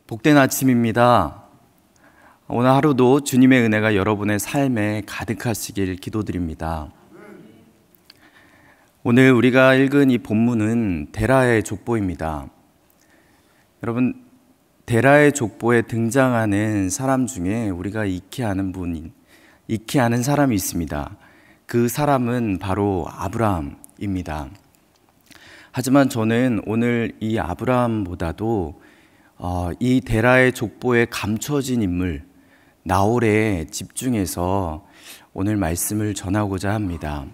복된 아침입니다. 오늘 하루도 주님의 은혜가 여러분의 삶에 가득하시길 기도드립니다. 오늘 우리가 읽은 이 본문은 데라의 족보입니다. 여러분, 데라의 족보에 등장하는 사람 중에 우리가 익히 아는 사람이 있습니다. 그 사람은 바로 아브라함입니다. 하지만 저는 오늘 이 아브라함보다도 이 데라의 족보에 감춰진 인물 나홀에 집중해서 오늘 말씀을 전하고자 합니다.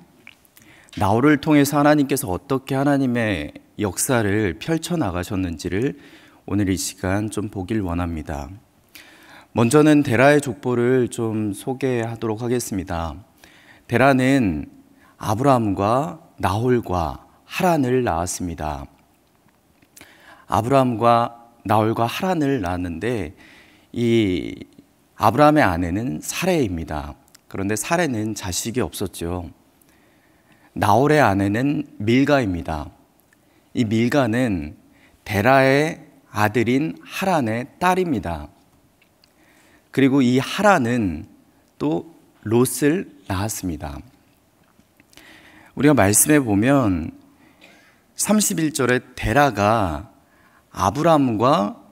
나홀을 통해서 하나님께서 어떻게 하나님의 역사를 펼쳐나가셨는지를 오늘 이 시간 좀 보길 원합니다. 먼저는 데라의 족보를 좀 소개하도록 하겠습니다. 데라는 아브라함과 나홀과 하란을 낳았습니다. 아브라함과 나홀과 하란을 낳았는데 이 아브라함의 아내는 사레입니다. 그런데 사레는 자식이 없었죠. 나홀의 아내는 밀가입니다. 이 밀가는 데라의 아들인 하란의 딸입니다. 그리고 이 하란은 또 롯을 낳았습니다. 우리가 말씀해 보면 31절에 데라가 아브람과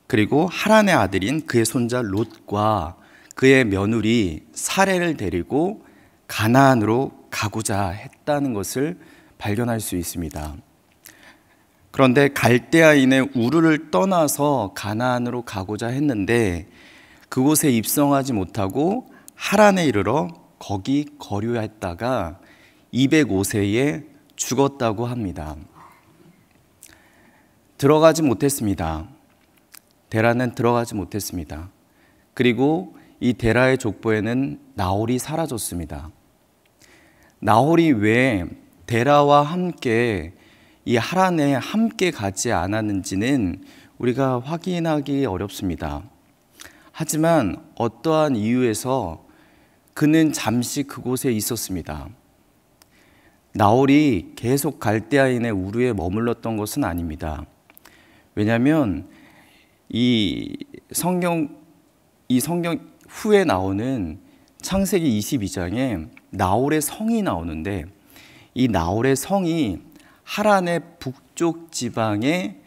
그리고 하란의 아들인 그의 손자 롯과 그의 며느리 사레를 데리고 가나안으로 가고자 했다는 것을 발견할 수 있습니다. 그런데 갈대아인의 우르를 떠나서 가나안으로 가고자 했는데 그곳에 입성하지 못하고 하란에 이르러 거기 거류했다가 205세에 죽었다고 합니다. 들어가지 못했습니다. 데라는 들어가지 못했습니다. 그리고 이 데라의 족보에는 나홀이 사라졌습니다. 나홀이 왜 데라와 함께 이 하란에 함께 가지 않았는지는 우리가 확인하기 어렵습니다. 하지만 어떠한 이유에서 그는 잠시 그곳에 있었습니다. 나홀이 계속 갈대아인의 우르에 머물렀던 것은 아닙니다. 왜냐하면 이 성경 후에 나오는 창세기 22장에 나홀의 성이 나오는데 이 나홀의 성이 하란의 북쪽 지방에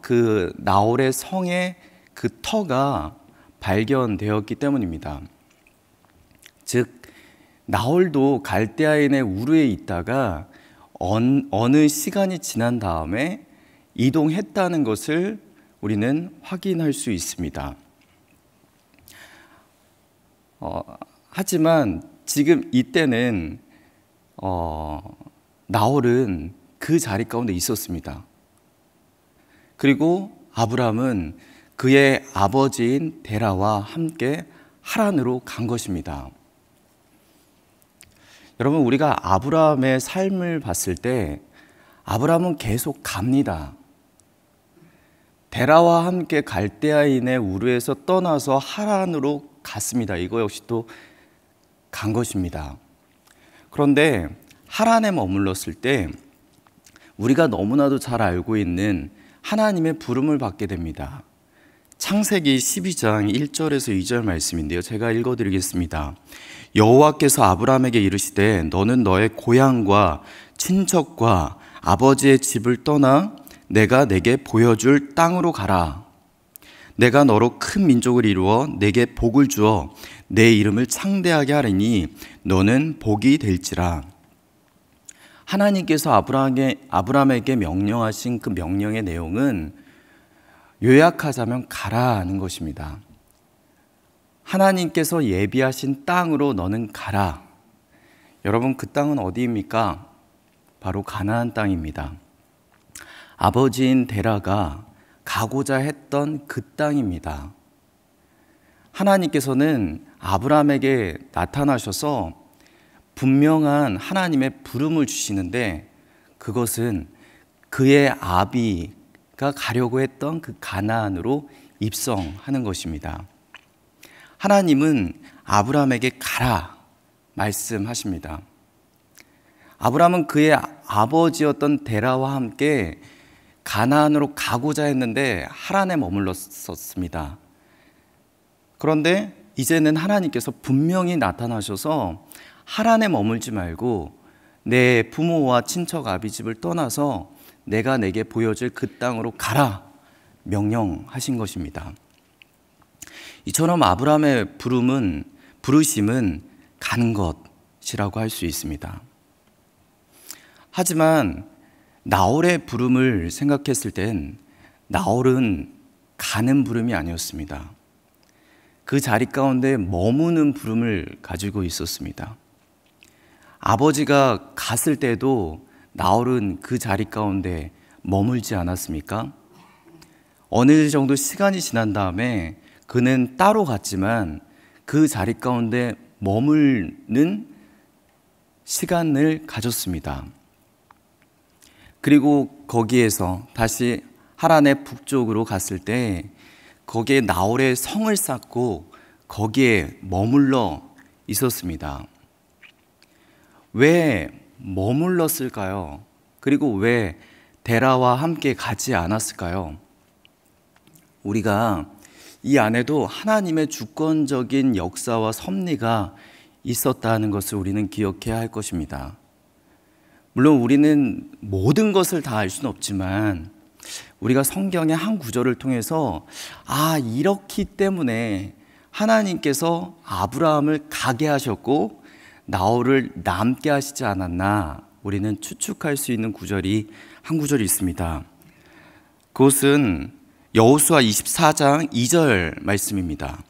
그 나홀의 성의 그 터가 발견되었기 때문입니다. 즉 나홀도 갈대아인의 우르에 있다가 어느 시간이 지난 다음에 이동했다는 것을 우리는 확인할 수 있습니다. 하지만 지금 이때는 나홀은 그 자리 가운데 있었습니다. 그리고 아브람은 그의 아버지인 데라와 함께 하란으로 간 것입니다. 여러분, 우리가 아브라함의 삶을 봤을 때 아브라함은 계속 갑니다. 데라와 함께 갈대아인의 우르에서 떠나서 하란으로 갔습니다. 이거 역시 또 간 것입니다. 그런데 하란에 머물렀을 때 우리가 너무나도 잘 알고 있는 하나님의 부름을 받게 됩니다. 창세기 12장 1절에서 2절 말씀인데요. 제가 읽어드리겠습니다. 여호와께서 아브라함에게 이르시되 너는 너의 고향과 친척과 아버지의 집을 떠나 내가 내게 보여줄 땅으로 가라. 내가 너로 큰 민족을 이루어 내게 복을 주어 내 이름을 창대하게 하리니 너는 복이 될지라. 하나님께서 아브라함에게 명령하신 그 명령의 내용은 요약하자면 가라는 것입니다. 하나님께서 예비하신 땅으로 너는 가라. 여러분, 그 땅은 어디입니까? 바로 가나안 땅입니다. 아버지인 데라가 가고자 했던 그 땅입니다. 하나님께서는 아브라함에게 나타나셔서 분명한 하나님의 부름을 주시는데 그것은 그의 아비가 가려고 했던 그 가나안으로 입성하는 것입니다. 하나님은 아브라함에게 가라 말씀하십니다. 아브라함은 그의 아버지였던 데라와 함께 가나안으로 가고자 했는데 하란에 머물렀었습니다. 그런데 이제는 하나님께서 분명히 나타나셔서 하란에 머물지 말고 내 부모와 친척 아비집을 떠나서 내가 내게 보여줄 그 땅으로 가라 명령하신 것입니다. 이처럼 아브라함의 부르심은 가는 것이라고 할 수 있습니다. 하지만 나홀의 부름을 생각했을 땐 나홀은 가는 부름이 아니었습니다. 그 자리 가운데 머무는 부름을 가지고 있었습니다. 아버지가 갔을 때도 나홀은 그 자리 가운데 머물지 않았습니까? 어느 정도 시간이 지난 다음에 그는 따로 갔지만 그 자리 가운데 머무는 시간을 가졌습니다. 그리고 거기에서 다시 하란의 북쪽으로 갔을 때 거기에 나홀의 성을 쌓고 거기에 머물러 있었습니다. 왜 머물렀을까요? 그리고 왜 데라와 함께 가지 않았을까요? 우리가 이 안에도 하나님의 주권적인 역사와 섭리가 있었다는 것을 우리는 기억해야 할 것입니다. 물론 우리는 모든 것을 다 알 수는 없지만 우리가 성경의 한 구절을 통해서 이렇기 때문에 하나님께서 아브라함을 가게 하셨고 나홀을 남게 하시지 않았나 우리는 추측할 수 있는 구절이 한 구절이 있습니다. 그것은 여호수아 24장 2절 말씀입니다.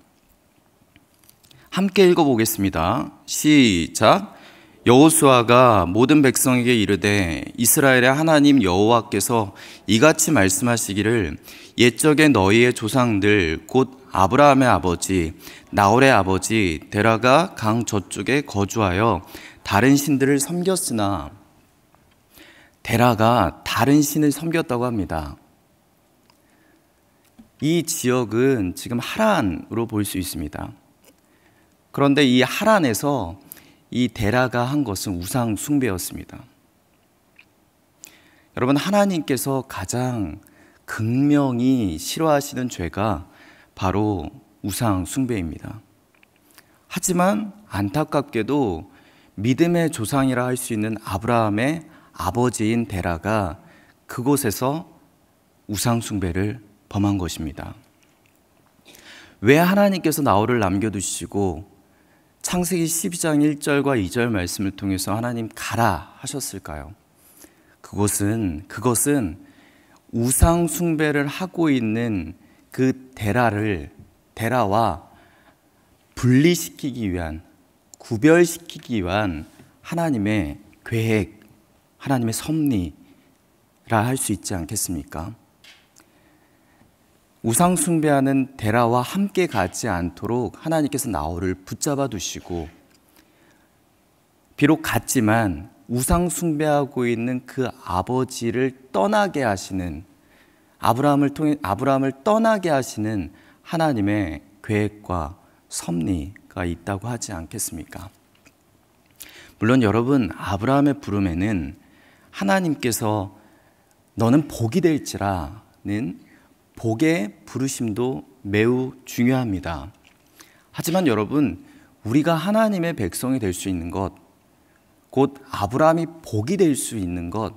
함께 읽어보겠습니다. 시작. 여호수아가 모든 백성에게 이르되 이스라엘의 하나님 여호와께서 이같이 말씀하시기를 옛적에 너희의 조상들 곧 아브라함의 아버지 나홀의 아버지 데라가 강 저쪽에 거주하여 다른 신들을 섬겼으나 데라가 다른 신을 섬겼다고 합니다. 이 지역은 지금 하란으로 볼 수 있습니다. 그런데 이 하란에서 이 데라가 한 것은 우상 숭배였습니다. 여러분, 하나님께서 가장 극명히 싫어하시는 죄가 바로 우상 숭배입니다. 하지만 안타깝게도 믿음의 조상이라 할 수 있는 아브라함의 아버지인 데라가 그곳에서 우상 숭배를 범한 것입니다. 왜 하나님께서 나홀을 남겨두시고 창세기 12장 1절과 2절 말씀을 통해서 하나님 가라 하셨을까요? 그것은 우상 숭배를 하고 있는 그 데라와 분리시키기 위한, 구별시키기 위한 하나님의 계획, 하나님의 섭리라 할 수 있지 않겠습니까? 우상 숭배하는 데라와 함께 가지 않도록 하나님께서 나홀을 붙잡아 두시고, 비록 갔지만 우상 숭배하고 있는 그 아버지를 떠나게 하시는, 아브라함을 떠나게 하시는 하나님의 계획과 섭리가 있다고 하지 않겠습니까? 물론 여러분, 아브라함의 부름에는 하나님께서 너는 복이 될지라는 복의 부르심도 매우 중요합니다. 하지만 여러분, 우리가 하나님의 백성이 될 수 있는 것, 곧 아브라함이 복이 될 수 있는 것,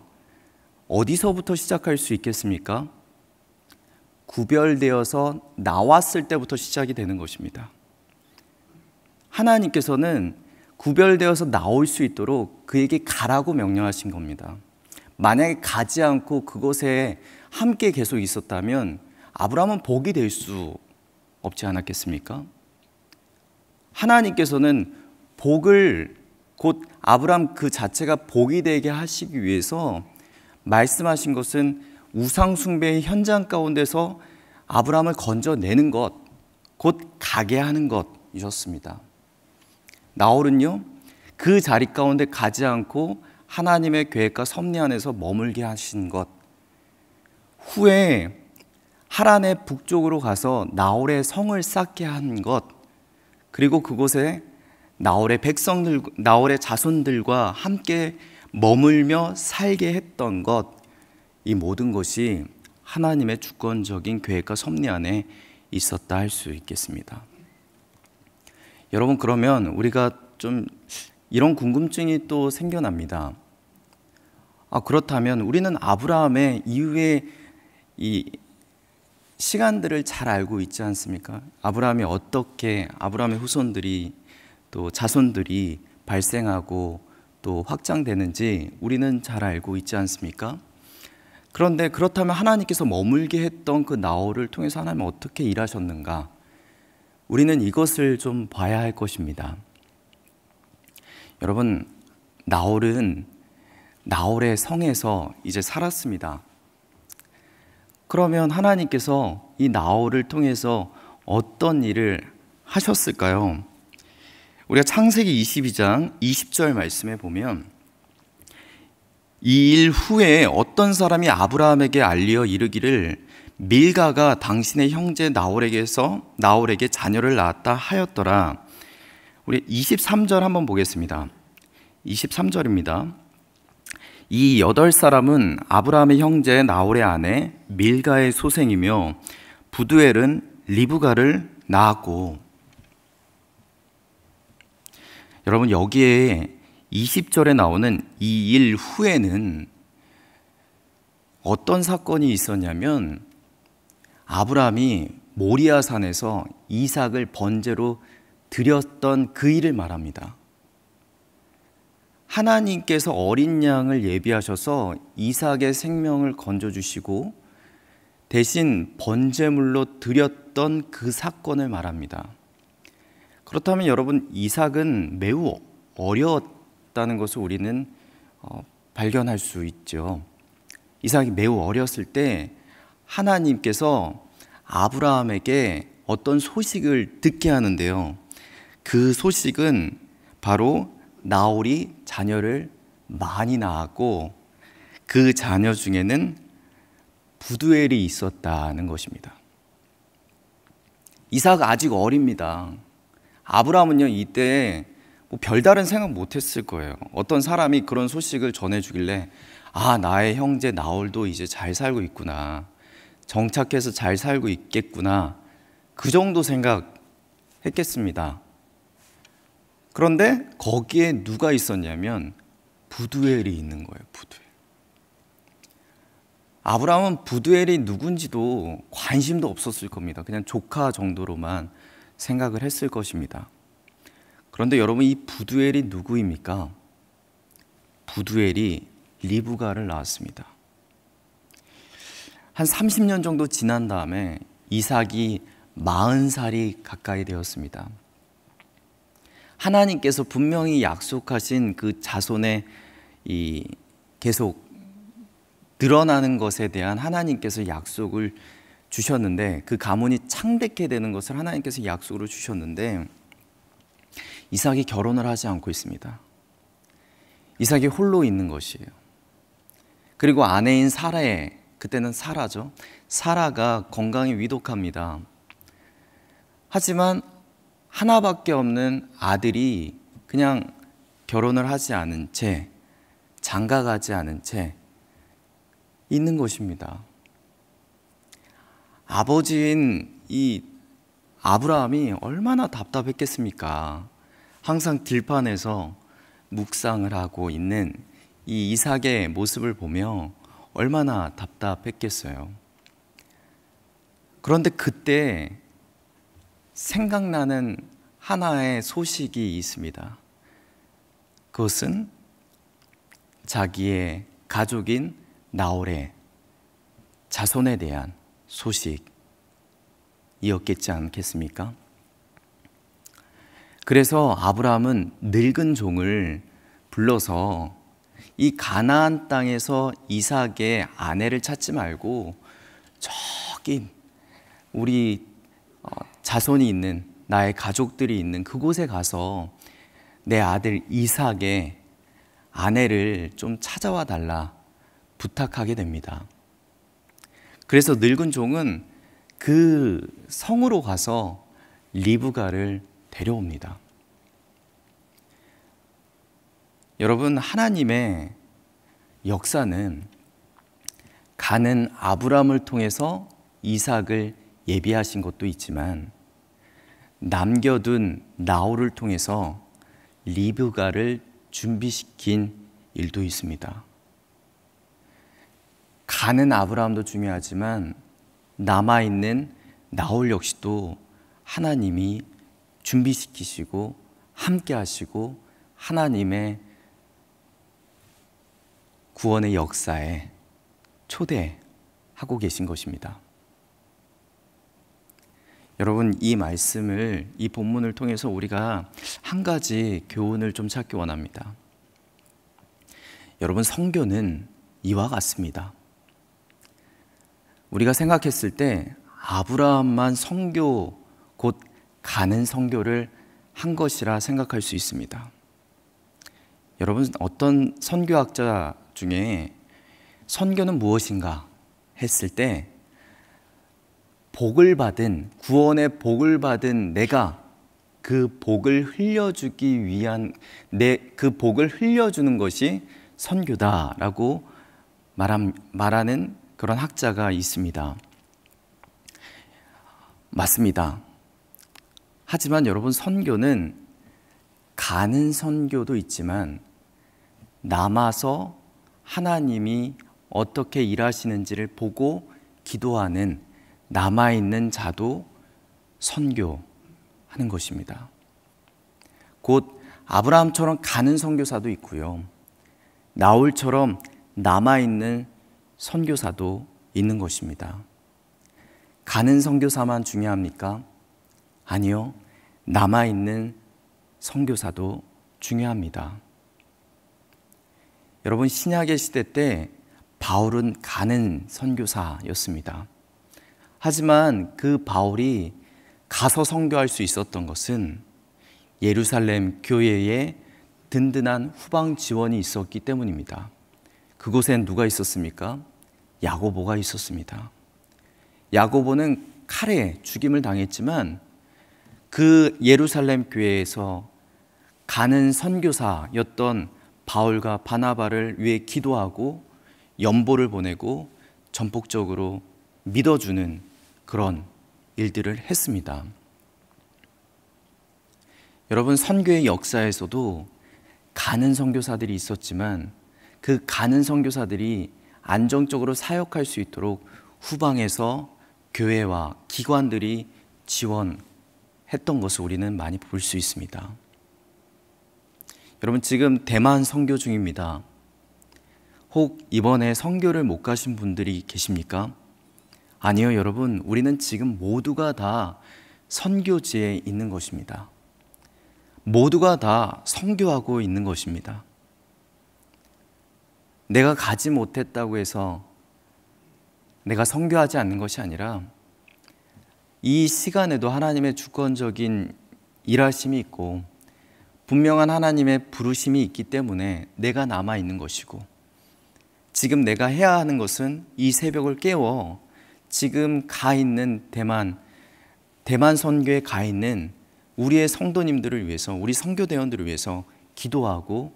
어디서부터 시작할 수 있겠습니까? 구별되어서 나왔을 때부터 시작이 되는 것입니다. 하나님께서는 구별되어서 나올 수 있도록 그에게 가라고 명령하신 겁니다. 만약에 가지 않고 그곳에 함께 계속 있었다면 아브라함은 복이 될 수 없지 않았겠습니까? 하나님께서는 복을, 곧 아브라함 그 자체가 복이 되게 하시기 위해서 말씀하신 것은 우상 숭배의 현장 가운데서 아브라함을 건져내는 것, 곧 가게 하는 것이셨습니다. 나홀은요, 그 자리 가운데 가지 않고 하나님의 계획과 섭리 안에서 머물게 하신 것, 후에 하란의 북쪽으로 가서 나홀의 성을 쌓게 한 것, 그리고 그곳에 나홀의 백성들, 나홀의 자손들과 함께 머물며 살게 했던 것, 이 모든 것이 하나님의 주권적인 계획과 섭리 안에 있었다 할 수 있겠습니다. 여러분, 그러면 우리가 좀 이런 궁금증이 또 생겨납니다. 그렇다면 우리는 아브라함의 이후에 이 시간들을 잘 알고 있지 않습니까? 아브라함이 어떻게 아브라함의 후손들이 또 자손들이 발생하고 또 확장되는지 우리는 잘 알고 있지 않습니까? 그런데 그렇다면 하나님께서 머물게 했던 그 나홀을 통해서 하나님은 어떻게 일하셨는가? 우리는 이것을 좀 봐야 할 것입니다. 여러분, 나홀은 나홀의 성에서 이제 살았습니다. 그러면 하나님께서 이 나홀을 통해서 어떤 일을 하셨을까요? 우리가 창세기 22장 20절 말씀에 보면 이 일 후에 어떤 사람이 아브라함에게 알려 이르기를 밀가가 당신의 형제 나홀에게 자녀를 낳았다 하였더라. 우리 23절 한번 보겠습니다. 23절입니다. 이 8사람은 아브라함의 형제 나홀의 아내 밀가의 소생이며 부두엘은 리브가를 낳았고, 여러분, 여기에 20절에 나오는 이 일 후에는 어떤 사건이 있었냐면 아브라함이 모리아산에서 이삭을 번제로 드렸던 그 일을 말합니다. 하나님께서 어린 양을 예비하셔서 이삭의 생명을 건져주시고 대신 번제물로 드렸던 그 사건을 말합니다. 그렇다면 여러분, 이삭은 매우 어려웠다는 것을 우리는 발견할 수 있죠. 이삭이 매우 어렸을 때 하나님께서 아브라함에게 어떤 소식을 듣게 하는데요. 그 소식은 바로 나홀이 자녀를 많이 낳았고 그 자녀 중에는 부두엘이 있었다는 것입니다. 이삭은 아직 어립니다. 아브라함은요, 이때 별다른 생각 못했을 거예요. 어떤 사람이 그런 소식을 전해주길래 나의 형제 나홀도 이제 잘 살고 있구나, 정착해서 잘 살고 있겠구나, 그 정도 생각했겠습니다. 그런데 거기에 누가 있었냐면 부두엘이 있는 거예요. 부두엘. 아브라함은 부두엘이 누군지도 관심도 없었을 겁니다. 그냥 조카 정도로만 생각을 했을 것입니다. 그런데 여러분, 이 부두엘이 누구입니까? 부두엘이 리브가를 낳았습니다. 한 30년 정도 지난 다음에 이삭이 40살이 가까이 되었습니다. 하나님께서 분명히 약속하신 그 자손의 계속 늘어나는 것에 대한 하나님께서 약속을 주셨는데, 그 가문이 창대케 되는 것을 하나님께서 약속으로 주셨는데 이삭이 결혼을 하지 않고 있습니다. 이삭이 홀로 있는 것이에요. 그리고 아내인 사라의, 그때는 사라죠, 사라가 건강이 위독합니다. 하지만 하나밖에 없는 아들이 그냥 결혼을 하지 않은 채, 장가가지 않은 채 있는 것입니다. 아버지인 이 아브라함이 얼마나 답답했겠습니까? 항상 들판에서 묵상을 하고 있는 이 이삭의 모습을 보며 얼마나 답답했겠어요. 그런데 그때 생각나는 하나의 소식이 있습니다. 그것은 자기의 가족인 나홀의 자손에 대한 소식이었겠지 않겠습니까? 그래서 아브라함은 늙은 종을 불러서 이 가나안 땅에서 이삭의 아내를 찾지 말고 저기 우리 자손이 있는, 나의 가족들이 있는 그곳에 가서 내 아들 이삭의 아내를 좀 찾아와 달라 부탁하게 됩니다. 그래서 늙은 종은 그 성으로 가서 리브가를 데려옵니다. 여러분, 하나님의 역사는 가는 아브라함을 통해서 이삭을 예비하신 것도 있지만 남겨둔 나홀을 통해서 리브가를 준비시킨 일도 있습니다. 가는 아브라함도 중요하지만 남아있는 나홀 역시도 하나님이 준비시키시고 함께 하시고 하나님의 구원의 역사에 초대하고 계신 것입니다. 여러분, 이 말씀을, 이 본문을 통해서 우리가 한 가지 교훈을 좀 찾기 원합니다. 여러분, 선교는 이와 같습니다. 우리가 생각했을 때 아브라함만 선교, 곧 가는 선교를 한 것이라 생각할 수 있습니다. 여러분, 어떤 선교학자 중에 선교는 무엇인가 했을 때 복을 받은, 구원의 복을 받은 내가 그 복을 흘려주기 위한, 그 복을 흘려주는 것이 선교다라고 말하는 그런 학자가 있습니다. 맞습니다. 하지만 여러분, 선교는 가는 선교도 있지만 남아서 하나님이 어떻게 일하시는지를 보고 기도하는 남아있는 자도 선교하는 것입니다. 곧 아브라함처럼 가는 선교사도 있고요, 나홀처럼 남아있는 선교사도 있는 것입니다. 가는 선교사만 중요합니까? 아니요, 남아있는 선교사도 중요합니다. 여러분, 신약의 시대 때 바울은 가는 선교사였습니다. 하지만 그 바울이 가서 선교할 수 있었던 것은 예루살렘 교회에 든든한 후방 지원이 있었기 때문입니다. 그곳엔 누가 있었습니까? 야고보가 있었습니다. 야고보는 칼에 죽임을 당했지만 그 예루살렘 교회에서 가는 선교사였던 바울과 바나바를 위해 기도하고 연보를 보내고 전폭적으로 믿어주는 그런 일들을 했습니다. 여러분, 선교의 역사에서도 가는 선교사들이 있었지만 그 가는 선교사들이 안정적으로 사역할 수 있도록 후방에서 교회와 기관들이 지원했던 것을 우리는 많이 볼 수 있습니다. 여러분, 지금 대만 선교 중입니다. 혹 이번에 선교를 못 가신 분들이 계십니까? 아니요, 여러분, 우리는 지금 모두가 다 선교지에 있는 것입니다. 모두가 다 선교하고 있는 것입니다. 내가 가지 못했다고 해서 내가 선교하지 않는 것이 아니라 이 시간에도 하나님의 주권적인 일하심이 있고 분명한 하나님의 부르심이 있기 때문에 내가 남아있는 것이고, 지금 내가 해야 하는 것은 이 새벽을 깨워 지금 가 있는 대만 선교에 가 있는 우리의 성도님들을 위해서, 우리 선교대원들을 위해서 기도하고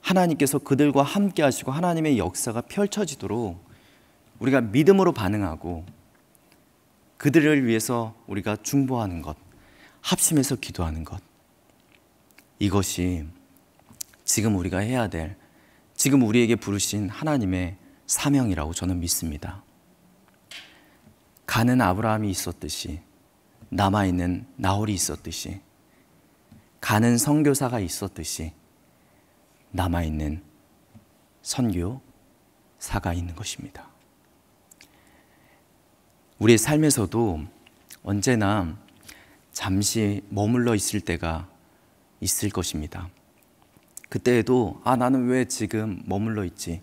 하나님께서 그들과 함께 하시고 하나님의 역사가 펼쳐지도록 우리가 믿음으로 반응하고 그들을 위해서 우리가 중보하는 것, 합심해서 기도하는 것, 이것이 지금 우리가 해야 될, 지금 우리에게 부르신 하나님의 사명이라고 저는 믿습니다. 가는 아브라함이 있었듯이, 남아있는 나홀이 있었듯이, 가는 선교사가 있었듯이 남아있는 선교사가 있는 것입니다. 우리의 삶에서도 언제나 잠시 머물러 있을 때가 있을 것입니다. 그때에도 나는 왜 지금 머물러 있지?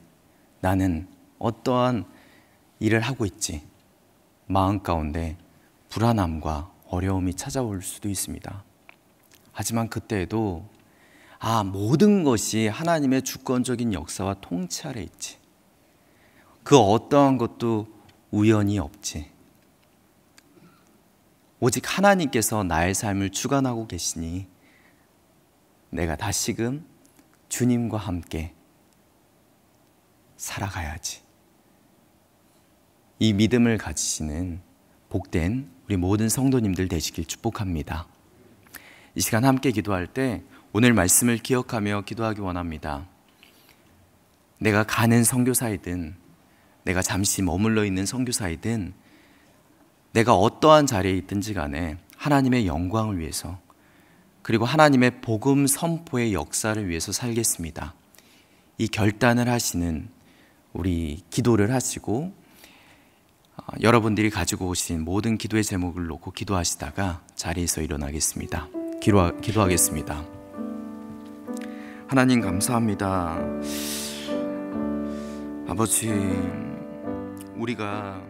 나는 어떠한 일을 하고 있지? 마음 가운데 불안함과 어려움이 찾아올 수도 있습니다. 하지만 그때에도 모든 것이 하나님의 주권적인 역사와 통치 아래 있지. 그 어떠한 것도 우연이 없지. 오직 하나님께서 나의 삶을 주관하고 계시니 내가 다시금 주님과 함께 살아가야지. 이 믿음을 가지시는 복된 우리 모든 성도님들 되시길 축복합니다. 이 시간 함께 기도할 때 오늘 말씀을 기억하며 기도하기 원합니다. 내가 가는 선교사이든 내가 잠시 머물러 있는 선교사이든 내가 어떠한 자리에 있든지 간에 하나님의 영광을 위해서 그리고 하나님의 복음 선포의 역사를 위해서 살겠습니다. 이 결단을 하시는 우리 기도를 하시고 여러분들이 가지고 오신 모든 기도의 제목을 놓고 기도하시다가 자리에서 일어나겠습니다. 기도하겠습니다. 하나님 감사합니다. 아버지, 우리가